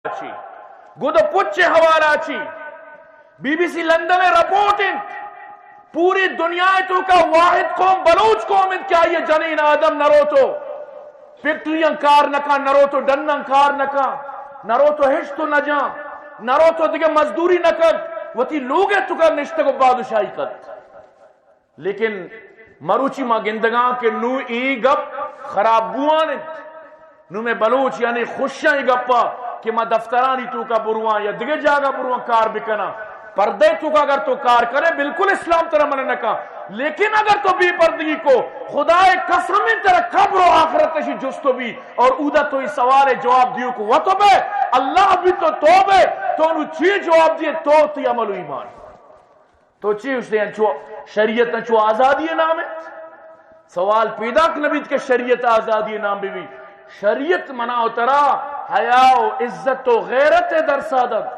چی گودو پچے حوالہ چی B B C London report پوری دنیا تو کا واحد قوم بلوچ قوم کیا یہ جنین آدم نرو تو فیکٹریاں کار نکا نرو تو ڈنن کار نکا نرو تو ہش تو نہ جا نرو تو دیگه مزدوری نکد وتی لوگ تو کا نشتے کو بادشاہی کد لیکن مروچی ما گندگاں کے نو ای گپ خراب بوان نو میں بلوچ یعنی خوشیاں ای گپا کہ ما دفترانی تو کا بروان یا دیگه جاگا بروان کار بکنا پردے تو کا اگر تو کار کرے بالکل اسلام طرح منع نہ کہا لیکن اگر تو بے پردگی کو خدا قسم تیرا قبر و آخرت شی جستو بھی اور اودا تو اس سوال جواب دیو کو وہ تو بے اللہ بھی تو توبے تو انہوں چی جواب دیے تو عمل و ایمان تو چی اس نے شریعت چو آزادی نام ہے سوال پیدا کہ نبی کہ شریعت آزادی نام بھی شریعت منع اترا حیا و عزت و غیرت در سادت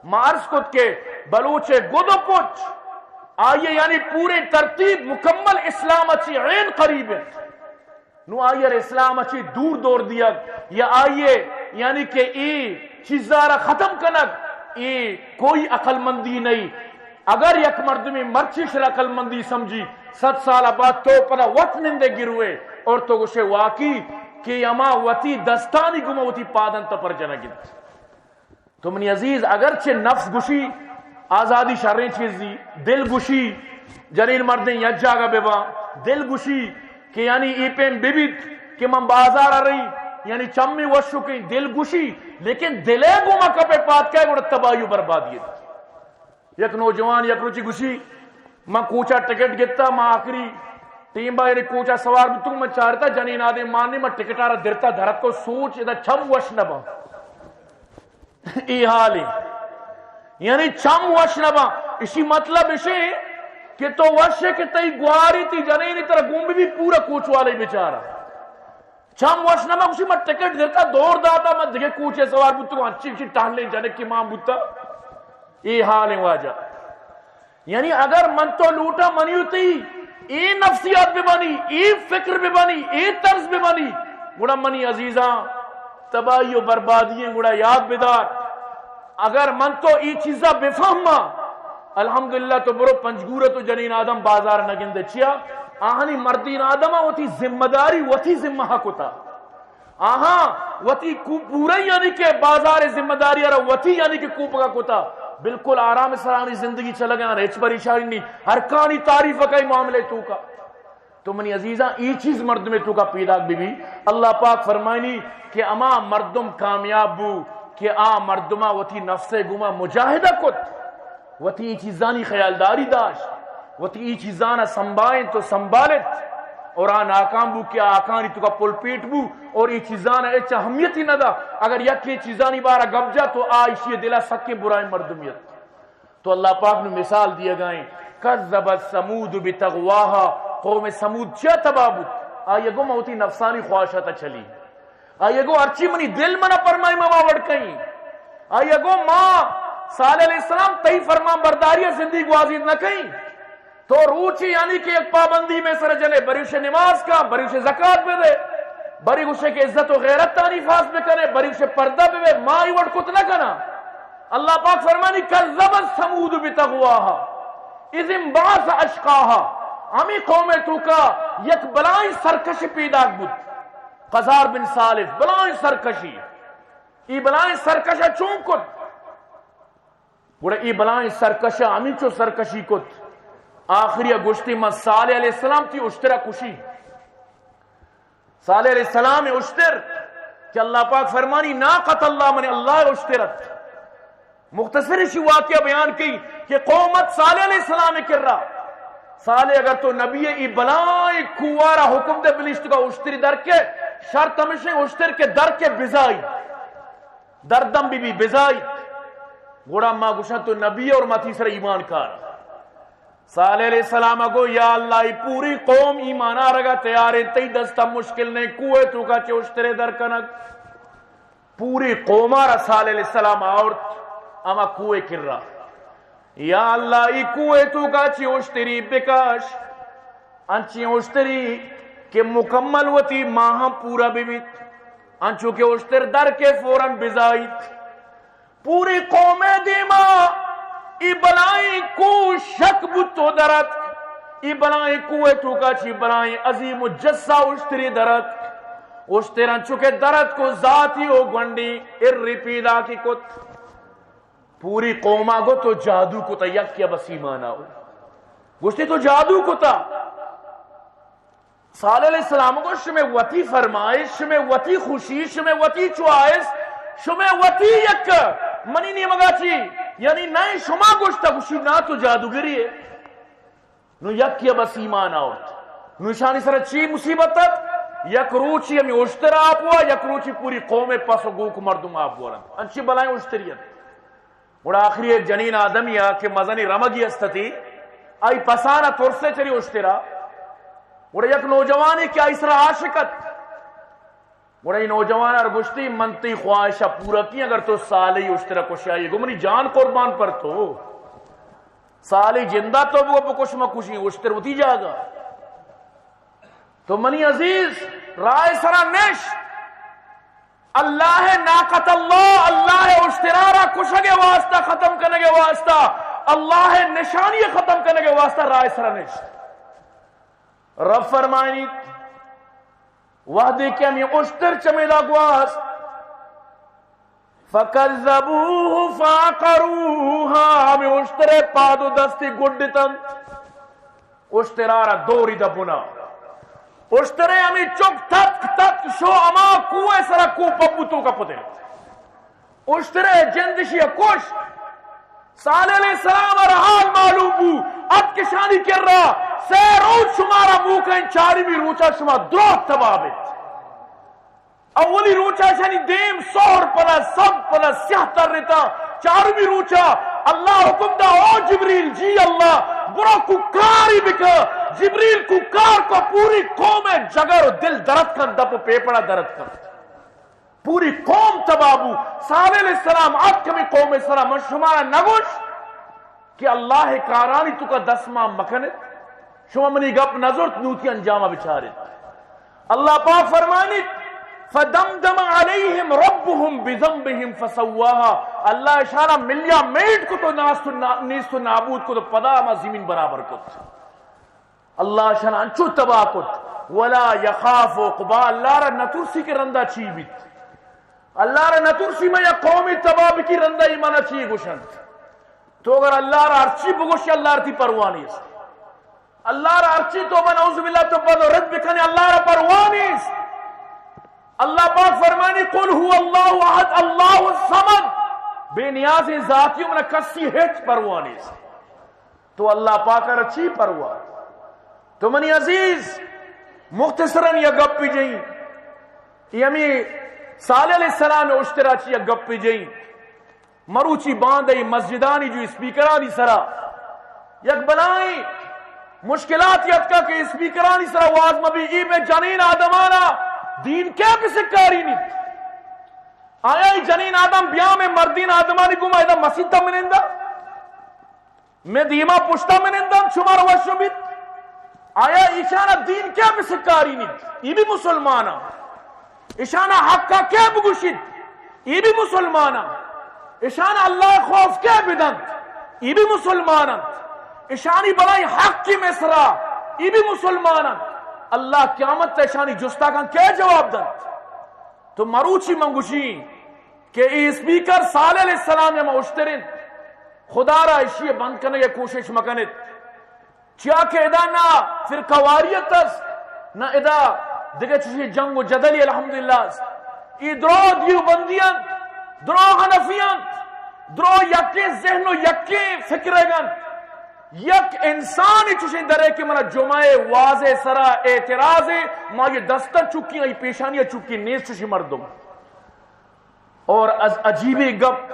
مارس کت کے بلوچے گدو پچ آئیے یعنی پورے ترتیب مکمل اسلام اچھی عین قریب ہے نو آئیے اسلام اچھی دور دور دیا یا آئیے یعنی کہ ای چیزارہ ختم کنک ای کوئی عقل مندی نہیں اگر یک مردمی مرچی شر عقل مندی سمجھی 7 سال بعد تو پنا وقت نندے گروے اور تو گوشے واقعی کہ اما وتی دستانی گمہ وتی پادن تپر جنگت تو منی عزیز اگرچہ نفس گشی آزادی شریں چیزی دل گشی جلیل مردیں یک جاگا بیوا دل گشی کہ یعنی ای پین بیبیت کہ من بازار آ رہی یعنی چمی وشو کی دل گشی لیکن دلے گوما کپے پات کہے گوڑا تباہی و بربادیت یک نوجوان یک روچی گشی من کوچا ٹکٹ گتا من آخری ٹیم باہر کوچا سوار بتوں میں چارتا جنین آدھے ماننے میں ٹکٹ آرہ درتا دھرت کو سوچ ادھا چھم وش نبا ای حال ہے یعنی چم وش نبا اسی مطلب اسے کہ تو وش ہے کہ تئی گواری تھی جنینی طرح گوم بھی پورا کوچ والے بیچارہ چم وش نبا اسی میں ٹکٹ دیتا دور داتا میں دیکھے کوچے سوار بتوں اچھی اچھی ٹہلیں جانے کی ماں بتا ای حال ہے واجہ یعنی اگر من تو لوٹا منی ہوتی ای نفسیات بھی بنی ای فکر بھی بنی ای طرز بھی بنی گوڑا منی عزیزاں تباہی و بربادیاں گوڑا یاد بیدار اگر من تو ای چیزا بفہما الحمدللہ تو برو پنجگورت و جنین آدم بازار نگندے چیا آہنی مردین آدم وتی ذمہ داری وتی ذمہ حق ہوتا آہاں وتی پورا یعنی کہ بازار ذمہ داری اور وتی یعنی کہ کوپا کوتا بالکل آرام سرانی زندگی چلا گیا ریچ پر اشاری نہیں ہر کانی تعریف کا ہی معاملے تو کا تو منی عزیزاں ای چیز مرد میں تو کا پیدا بھی اللہ پاک فرمائنی کہ اما مردم کامیاب بو کہ آ مردمہ وتی نفس گما مجاہدہ کت وتی ای چیزانی خیالداری داشت وتی ای چیزانا سنبائیں تو سنبالت اور آ ناکام بو کہ آکانی تو کا پل پیٹ بو اور ای چیزانا ایچ اہمیت ہی نہ دا اگر یکی چیزانی بارا گب جا تو آئیشی دلہ سکے برائیں مردمیت تو اللہ پاک نے مثال دیا گائیں کذبت سمود بتغواہا قوم سمود چیا تبابت آئیے گو موتی نفسانی خواہشاتا چلی آئیے گو ارچی منی دل منا فرمائی ماں وڑ کہیں آئیے گو ماں صالح علیہ السلام تئی فرمان برداری زندگی گوازید نہ کہیں تو روچی یعنی کہ ایک پابندی میں سر جلے بریوش نماز کا بریوش زکاة پہ دے بری گوشے کے عزت و غیرت تانی فاس میں کرے بریوش پردہ پہ ماں وڑ کت نہ کنا اللہ پاک فرمانی کذبت سمود بتغواہا اذ انبعث اشقاہا ہمیں قوم تو کا یک بلائیں سرکش پیدا بود قزار بن صالف بلائیں سرکشی ای بلائیں سرکشہ چون کت گوڑا ای بلائیں سرکشہ ہمیں چو سرکشی کت آخری گشتی میں صالح علیہ السلام تھی اشترہ کشی صالح علیہ السلام اشتر کہ اللہ پاک فرمانی ناقت اللہ من اللہ اشترت مختصر اسی واقعہ بیان کی کہ قومت صالح علیہ السلام کر رہا صالح اگر تو نبی ای بلائیں کوارا حکم دے بلیشت کا اشتری در کے شرط ہمیشہ اشتر کے در کے بزائی دردم بھی بزائی گوڑا ماں گوشا تو نبی اور ماں تیسرا ایمان کار صالح علیہ السلام کو یا اللہ ای پوری قوم ایمان آرگا تیارے تی دستا مشکل نہیں کوئے تو کا چے اشترے در کنک پوری قوم آرہ صالح علیہ السلام آورت اما کوئے کر رہا یا اللہ ای کوئے تو کا چی اشتری بکاش انچی اشتری کہ مکمل وتی ماہم پورا بیویت انچو کہ اشتر در کے فوراں بزائیت پوری قوم دیما ای بلائیں کو شک بتو درت ای بلائیں کوئے تو کا چی بلائیں عظیم و جسا اشتری درت اشتران چکے درت کو ذاتی ہو گونڈی ارری پیدا کی کت پوری قومہ گو تو جادو کو تا یک کیا بسی مانا ہو گوشتی تو جادو کو تا صالح علیہ السلام کو شمیں وطی فرمائش شمیں وطی خوشی شمیں وطی چوائش شمیں وطی یک منی نہیں مگا چی یعنی نئے شما گوشتا خوشی نہ تو جادوگری ہے نو یک کیا بس ایمان آوت نو شانی سر چی مصیبتت یک روچی ہمیں اشتر آپ ہوا یک روچی پوری قوم پاسو گو کو مردم آپ ہوا انچی بلائیں اشتریت بڑا آخری ایک جنین آدمیا کہ مزنی رمگی استتی آئی پسانا ترسے چلی اشترا بڑا یک نوجوانی کیا اسرا عاشقت بڑا یہ نوجوان ارگشتی منتی خواہشہ پورا کی اگر تو سالی اشترا کشائی گمنی جان قربان پر تو سالی جندہ تو وہ کچھ مکشی اشتر ہوتی جاگا تو منی عزیز رائے سرا نش اللہ ناقت اللہ اشترارا کشگے واسطہ ختم کرنے کے واسطہ اللہ نشانی ختم کرنے کے واسطہ رائے سرا نش رب فرمائنی وحدی کہ ہمیں اشتر چمیدہ گواس فَكَذَّبُوهُ فَعَقَرُوهَا ہمیں اشترے پادو دستی گڈتن اشترارا دوری دبنا اشترے ہمیں چک تک تک شو اما کوئے سرا کو پبوتو کا پتے اشترے جندشی کش صالح علیہ السلام اور حال معلوم بو اب کشانی کر رہا سے روچ شمارا موکن چاری بھی روچا شما دروت تبابت اولی روچا شانی دیم سور پلا سب پلا سیاہتر رہتا چار بھی روچا اللہ حکم دا او جبریل جی اللہ برو کو کاری بکا جبریل کو کار کو پوری قوم جگر و دل درد کن دپو پیپڑا درد کن پوری قوم تبابو صالح علیہ السلام آپ کمی قوم السلام شمارا نگوش کہ اللہ کارانی تو کا دسمہ مکنت شما منی گپ نظرت نوتی انجامہ بچارت اللہ پاک فرمانت فدمدم علیہم ربهم بذنبهم فسواها اللہ اشارہ ملیا میٹ کو تو نیست و نابود کو تو پدا ما زمین برابر کت اللہ اشارہ انچو تباہ کت ولا یخاف عقبا اللہ را نترسی کے رندہ چی بیت اللہ را نترسی میں یا قومی تباہ کی رندہ ایمانا چی گوشند تو اگر اللہ را ارچی بگوشی اللہ رتی پروانی ہے اللہ را ارچی تو من اعوذ باللہ تو پدو رد بکھنے اللہ را پروانی ہے اللہ پاک فرمانی قل هو اللہ احد اللہ الصمد بے نیاز ذاتیوں میں کسی ہیچ پروانی ہے تو اللہ پاک ارچی پروان تو منی عزیز مختصراً یہ گپ پی جائیں یہ ہمیں صالح علیہ السلام اشترا چی یہ گپ پی جائیں مروچی باندھئی مسجدانی جو اسپیکرانی سرا یک بنائی مشکلات یتکا کہ اسپیکرانی سرا واز مبی ای میں جنین آدمانا دین کیا کسی کاری نہیں آیا ای جنین آدم بیاں میں مردین آدمانی گما ایدہ مسیدہ منندہ میں دیما پشتا منندہ شمار وشو بیت آیا ایشانہ دین کیا کسی کاری نہیں ای بھی مسلمانا ایشانہ حق کا کیا بگوشید ای بھی مسلمانا ایشانہ اللہ خوف کیا بدند ای بھی مسلمانا ایشانی بلائی حق کی مصرہ ای بھی مسلمانا اللہ قیامت تیشانی جستا کن کیا جواب دن تو مروچی منگوشی کہ ای اسپیکر صالح علیہ السلام یا اشترین خدا را اشیئے بند کرنے کی کوشش مکنت چیا کہ ادا نہ فرقواریت تس نہ ادا دیکھے چیزی جنگ و جدلی الحمدللہ ای درو دیو بندیاں درو حنفیاں درو یکی ذہن و یکی فکرگن یک انسانی چوشیں درے کہ منا جمعہ واضح سرا اعتراض ما یہ دستر چکی ای پیشانیاں چکی نیز چوشی مردم اور از عجیبی گپ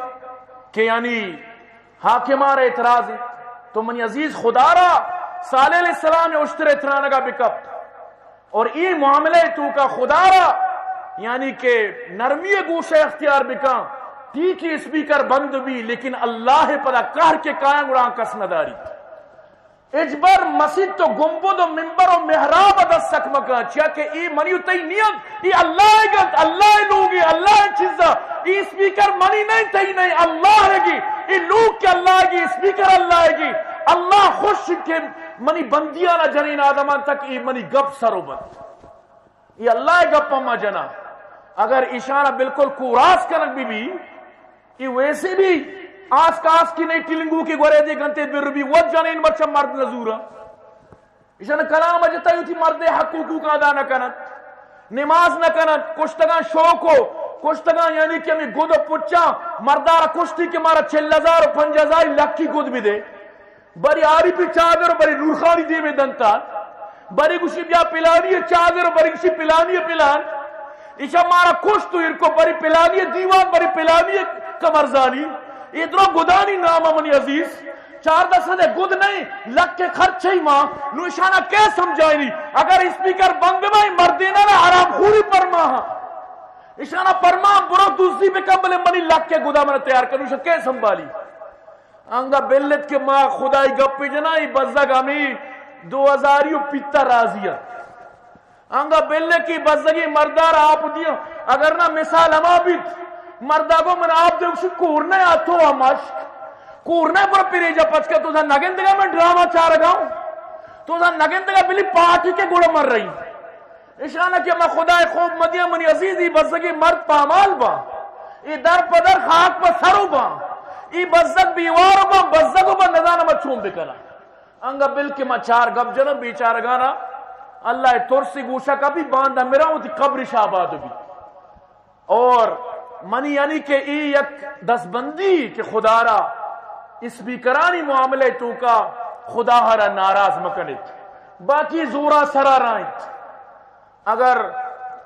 کہ یعنی حاکمار اعتراض تو منی عزیز خدا را صالح علیہ السلام نے اشتر اترانگا بکپ اور ای معاملے تو کا خدا را یعنی کہ نرمی گوشہ اختیار بکا ٹھیک ہی اسپیکر بند بھی لیکن اللہ پدا کار کے قائم رہاں کس نداری اجبر مسجد تو گنبد و منبر و محراب دست سکمکا چیا کہ ای منیو تی نیت ای اللہ گت اللہ لوگی اللہ چیزا ای سپیکر منی نہیں تی نہیں اللہ ہے گی ای لوگ کے اللہ گی سپیکر اللہ ہے گی اللہ خوش کے منی بندیانا جنین آدمان تک ای منی گپ سرو بند ای اللہ گپ اما جنا اگر اشارہ بالکل کوراس کنک بھی ای ویسے بھی آس کاس کی نہیں ٹلنگو کی گورے دے گنتے بر بھی وہ جنین بچہ مرد نزورا اشارہ کلام اجتا ہی تھی مرد حقوق ادا نہ کنت نماز نہ کنت کشتگاں شوق ہو کشتگاں یعنی کہ ہمیں گود پچا مردارا کشتی کے مارا 4,000 و 5,000 لکھی گود بھی دے بری آری پی چادر بری نورخانی دے میں دنتا بری گوشی بیا پلانی ہے چادر بری گوشی پلانی ہے پلان ایشا مارا کشت تو ارکو بری پلانی ہے دیوان بری پلانی ہے کمرزانی ادھرو گدانی نام منی عزیز 4-10 گد نہیں لگ کے خرچ ہی ماں نوشانہ کیا سمجھائی نہیں اگر اسپیکر بند بھائی مردینہ نا حرام خوری پرما اشانہ پرما برو دوسری پہ کمبلے منی لگ کے گدا منہ تیار کر نوشا کیا سنبھالی انگا بلت کے ماں خدای گپی جنائی بزدگ ہمیں 2000 پیتا رازیہ انگا بلت کی بزدگی مردار آپ دیا اگر نا مثال ہما بیت مردہ کو من آپ دے اسی کورنے آتھو آمشک کورنے پر پیریجا پچ کے تو سا نگندگا میں ڈراما چاہ رہا ہوں تو سا نگندگا بلی پارٹی کے گوڑا مر رہی اشانہ کہ میں خدا خوب مدیہ منی عزیزی بزدگی مرد پامال با ای در پدر خاک پر سرو با ای بزدگ بیوارو با بزدگو با نظانہ میں چھوم بکنا انگا بل کے میں چار گب جنب بیچار گانا اللہ ترسی گوشا کا بھی باندھا میرا ہوتی قبر شاباد بھی اور منی یعنی کہ ای یک دس بندی کہ خدا را اس بھی کرانی معاملے تو کا خدا ہرا ناراض مکنت باقی زورا سرا رائنت اگر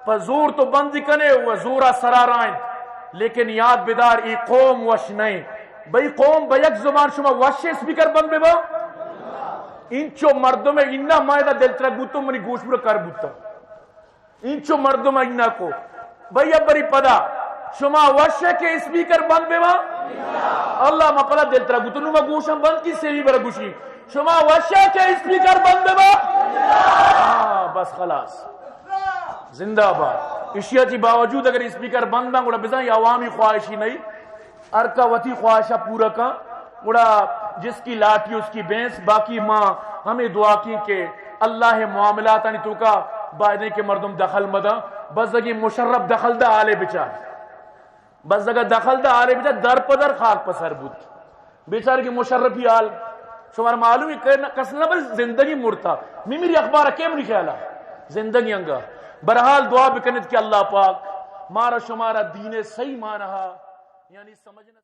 پر زور تو بندی کنے وہ زورا سرا رائنت لیکن یاد بدار ای قوم وش نہیں بھئی قوم بیک زبان شما وش اسپیکر بند بے با انچو مردوں میں انہ مائدہ دل ترک بوتو منی گوش برا کر بوتا انچو مردوں میں انہ کو بھئی اب بری پدا شما وشے کے اسپیکر بند بے ما اللہ ما پلا دل ترک بوتو نو ما گوشم بند کی سیوی برا گوشی شما وشے کے اسپیکر بند بے ما بس خلاص زندہ بار اشیاء جی باوجود اگر اسپیکر بند بانگ اڑا بزن یہ عوامی خواہشی نہیں ارکا وطی خواہشہ پورا کا اڑا جس کی لاٹھی اس کی بینس باقی ماں ہمیں دعا کی کہ اللہ معاملات آنی تو کا بائدے کے مردم دخل مدا بزدگی مشرف دخل دا آلے بچار بزدگی دخل دا آلے بچار در پدر خاک پسر بود بیچار کی مشرفی آل شمار معلوم ہے کسنا بس زندگی مرتا میری اخبار کیم نہیں خیالا زندگی انگا برحال دعا بکنت کہ اللہ پاک مارا شمارا دین صحیح مانہا یعنی سمجھنا